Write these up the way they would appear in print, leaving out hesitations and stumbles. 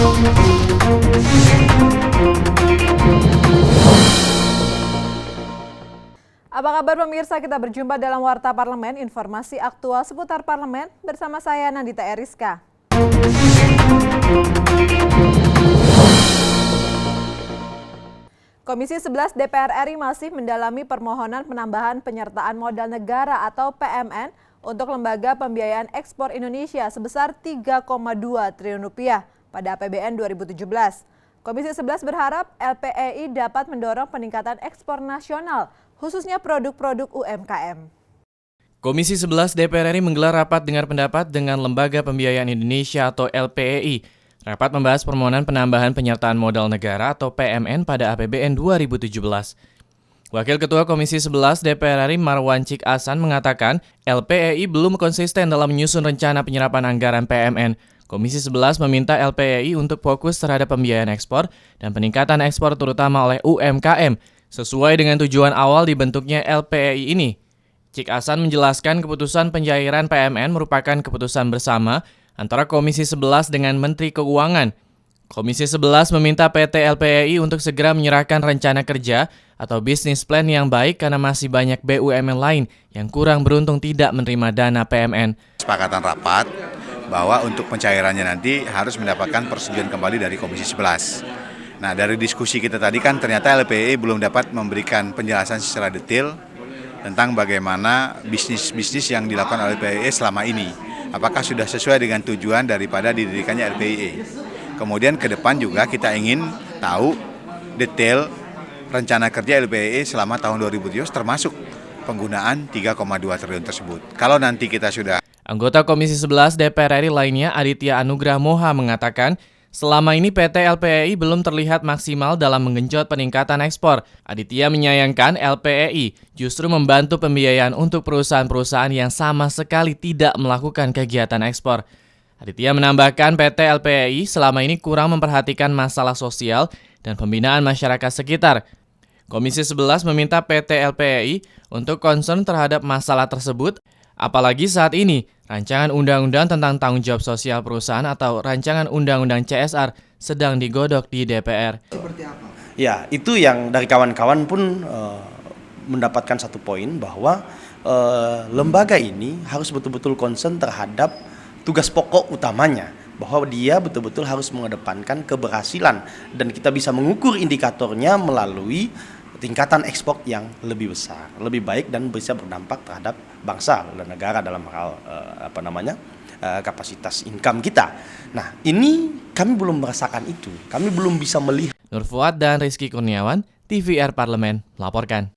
Apa kabar pemirsa? Kita berjumpa dalam Warta Parlemen, informasi aktual seputar parlemen bersama saya Nandita Eriska. Komisi 11 DPR RI masih mendalami permohonan penambahan penyertaan modal negara atau PMN untuk Lembaga Pembiayaan Ekspor Indonesia sebesar Rp3,2 triliun pada APBN 2017. Komisi 11 berharap LPEI dapat mendorong peningkatan ekspor nasional, khususnya produk-produk UMKM. Komisi 11 DPR RI menggelar rapat dengar pendapat dengan Lembaga Pembiayaan Indonesia atau LPEI. Rapat membahas permohonan penambahan penyertaan modal negara atau PMN pada APBN 2017. Wakil Ketua Komisi 11 DPR RI Marwan Cik Hasan mengatakan LPEI belum konsisten dalam menyusun rencana penyerapan anggaran PMN. Komisi 11 meminta LPEI untuk fokus terhadap pembiayaan ekspor dan peningkatan ekspor terutama oleh UMKM, sesuai dengan tujuan awal dibentuknya LPEI ini. Cik Hasan menjelaskan keputusan pencairan PMN merupakan keputusan bersama antara Komisi 11 dengan Menteri Keuangan. Komisi 11 meminta PT LPEI untuk segera menyerahkan rencana kerja atau bisnis plan yang baik karena masih banyak BUMN lain yang kurang beruntung tidak menerima dana PMN. Kesepakatan rapat bahwa untuk pencairannya nanti harus mendapatkan persetujuan kembali dari Komisi 11. Nah, dari diskusi kita tadi kan ternyata LPEI belum dapat memberikan penjelasan secara detail tentang bagaimana bisnis-bisnis yang dilakukan oleh LPEI selama ini. Apakah sudah sesuai dengan tujuan daripada didirikannya LPEI. Kemudian ke depan juga kita ingin tahu detail rencana kerja LPEI selama tahun 2017 termasuk penggunaan 3,2 triliun tersebut. Kalau nanti kita sudah... Anggota Komisi 11 DPR RI lainnya Aditya Anugrah Moha mengatakan, selama ini PT LPEI belum terlihat maksimal dalam menggenjot peningkatan ekspor. Aditya menyayangkan LPEI justru membantu pembiayaan untuk perusahaan-perusahaan yang sama sekali tidak melakukan kegiatan ekspor. Aditya menambahkan PT LPEI selama ini kurang memperhatikan masalah sosial dan pembinaan masyarakat sekitar. Komisi 11 meminta PT LPEI untuk concern terhadap masalah tersebut, apalagi saat ini rancangan undang-undang tentang tanggung jawab sosial perusahaan atau rancangan undang-undang CSR sedang digodok di DPR. Seperti apa? Ya, itu yang dari kawan-kawan pun mendapatkan satu poin bahwa lembaga ini harus betul-betul concern terhadap tugas pokok utamanya, bahwa dia betul-betul harus mengedepankan keberhasilan dan kita bisa mengukur indikatornya melalui tingkatan ekspor yang lebih besar, lebih baik dan bisa berdampak terhadap bangsa dan negara dalam hal kapasitas income kita. Nah, ini kami belum merasakan itu, kami belum bisa melihat. Nur Fuad dan Rizky Kurniawan, TVR Parlemen, melaporkan.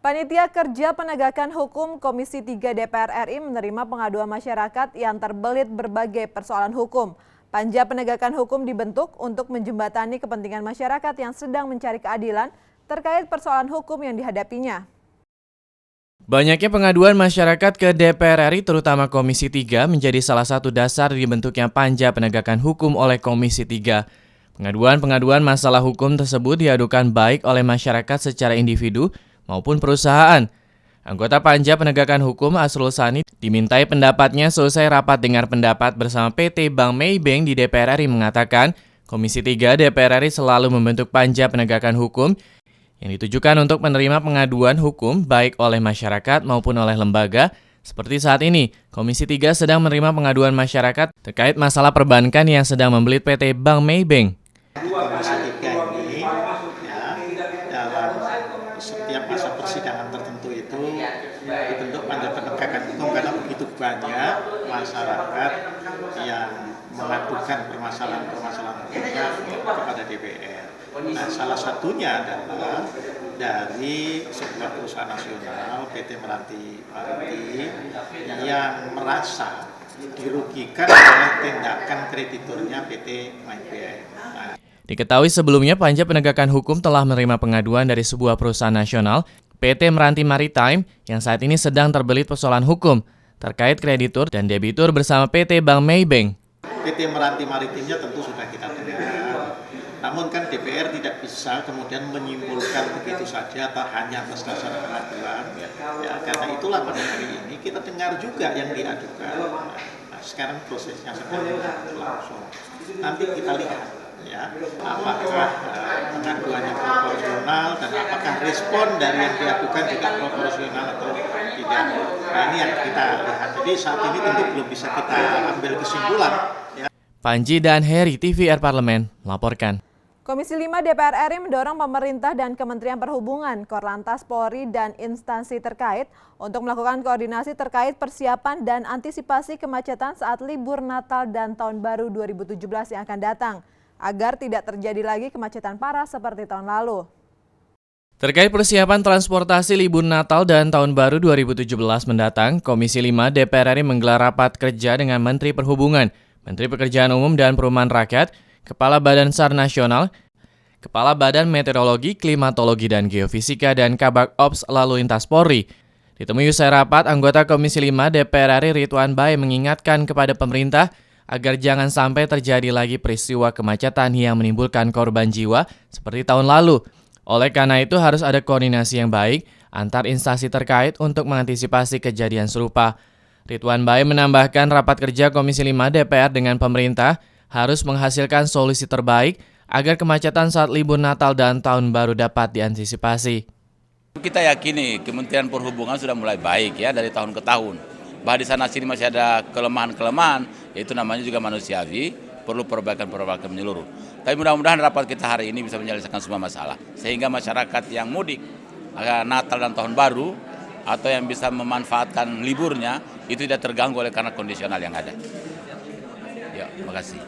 Panitia Kerja Penegakan Hukum Komisi 3 DPR RI menerima pengaduan masyarakat yang terbelit berbagai persoalan hukum. Panja Penegakan Hukum dibentuk untuk menjembatani kepentingan masyarakat yang sedang mencari keadilan terkait persoalan hukum yang dihadapinya. Banyaknya pengaduan masyarakat ke DPR RI terutama Komisi 3 menjadi salah satu dasar dibentuknya Panja Penegakan Hukum oleh Komisi 3. Pengaduan masalah hukum tersebut diadukan baik oleh masyarakat secara individu maupun perusahaan. Anggota Panja Penegakan Hukum Asrul Sani dimintai pendapatnya selesai rapat dengar pendapat bersama PT Bank Maybank di DPR RI mengatakan Komisi 3 DPR RI selalu membentuk Panja Penegakan Hukum yang ditujukan untuk menerima pengaduan hukum baik oleh masyarakat maupun oleh lembaga. Seperti saat ini, Komisi 3 sedang menerima pengaduan masyarakat terkait masalah perbankan yang sedang membelit PT Bank Maybank. Komisi 3 ini dalam setiap masa persidangan tertentu itu dibentuk Panja Penegakan Hukum karena begitu banyak masyarakat yang mengadukan permasalahan-permasalahan hukumnya kepada DPR. Nah, salah satunya adalah dari sebuah perusahaan nasional PT Meranti Maritim yang merasa dirugikan oleh tindakan krediturnya PT Maybank. Nah, diketahui sebelumnya Panja Penegakan Hukum telah menerima pengaduan dari sebuah perusahaan nasional PT Meranti Maritim yang saat ini sedang terbelit persoalan hukum terkait kreditur dan debitur bersama PT Bank Maybank. PT Meranti Maritimnya tentu sudah kita dengar. Namun kan DPR tidak bisa kemudian menyimpulkan begitu saja hanya atas dasar pengaduan. Ya, karena itulah pada hari ini kita dengar juga yang diadukan. Nah, sekarang prosesnya sedang berlangsung. Nanti kita lihat ya apakah pengaduannya proporsional dan apakah respon dari yang diadukan juga proporsional atau tidak. Nah ini yang kita lihat. Jadi saat ini tentu belum bisa kita ambil kesimpulan. Ya. Panji dan Heri, TVR Parlemen, melaporkan. Komisi 5 DPR RI mendorong pemerintah dan Kementerian Perhubungan, Korlantas Polri, dan instansi terkait untuk melakukan koordinasi terkait persiapan dan antisipasi kemacetan saat libur Natal dan Tahun Baru 2017 yang akan datang, agar tidak terjadi lagi kemacetan parah seperti tahun lalu. Terkait persiapan transportasi libur Natal dan Tahun Baru 2017 mendatang, Komisi 5 DPR RI menggelar rapat kerja dengan Menteri Perhubungan, Menteri Pekerjaan Umum dan Perumahan Rakyat, Kepala Badan SAR Nasional, Kepala Badan Meteorologi, Klimatologi dan Geofisika, dan Kabak Ops Lalu Lintas Polri. Ditemui usai rapat, anggota Komisi 5 DPR RI Ridwan Bae mengingatkan kepada pemerintah agar jangan sampai terjadi lagi peristiwa kemacetan yang menimbulkan korban jiwa seperti tahun lalu. Oleh karena itu harus ada koordinasi yang baik antar instansi terkait untuk mengantisipasi kejadian serupa. Ridwan Bae menambahkan rapat kerja Komisi 5 DPR dengan pemerintah harus menghasilkan solusi terbaik agar kemacetan saat libur Natal dan Tahun Baru dapat diantisipasi. Kita yakini Kementerian Perhubungan sudah mulai baik ya dari tahun ke tahun. Bahwa di sana sini masih ada kelemahan-kelemahan, yaitu namanya juga manusiawi, perlu perbaikan menyeluruh. Tapi mudah-mudahan rapat kita hari ini bisa menyelesaikan semua masalah. Sehingga masyarakat yang mudik Natal dan Tahun Baru atau yang bisa memanfaatkan liburnya itu tidak terganggu oleh karena kondisional yang ada. Ya, terima kasih.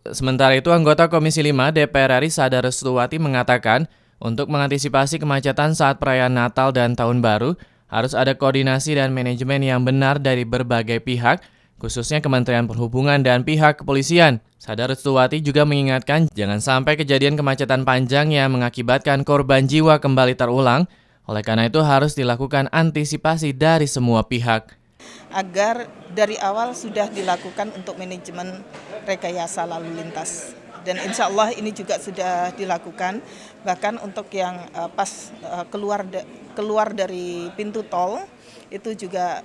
Sementara itu, anggota Komisi 5 DPR RI Sada Restuwati mengatakan untuk mengantisipasi kemacetan saat perayaan Natal dan Tahun Baru, harus ada koordinasi dan manajemen yang benar dari berbagai pihak, khususnya Kementerian Perhubungan dan pihak kepolisian. Sada Restuwati juga mengingatkan jangan sampai kejadian kemacetan panjang yang mengakibatkan korban jiwa kembali terulang, oleh karena itu harus dilakukan antisipasi dari semua pihak. Agar dari awal sudah dilakukan untuk manajemen rekayasa lalu lintas. Dan insya Allah ini juga sudah dilakukan, bahkan untuk yang pas keluar dari pintu tol, itu juga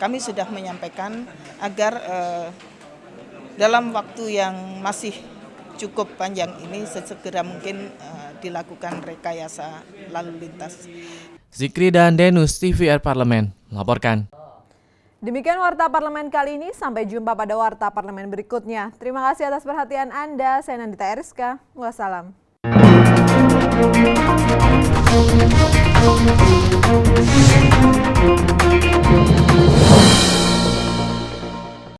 kami sudah menyampaikan agar dalam waktu yang masih cukup panjang ini sesegera mungkin dilakukan rekayasa lalu lintas. Zikri dan Denus, TVR Parlemen, melaporkan. Demikian Warta Parlemen kali ini, sampai jumpa pada Warta Parlemen berikutnya. Terima kasih atas perhatian Anda, saya Nandita Eriska, wassalam.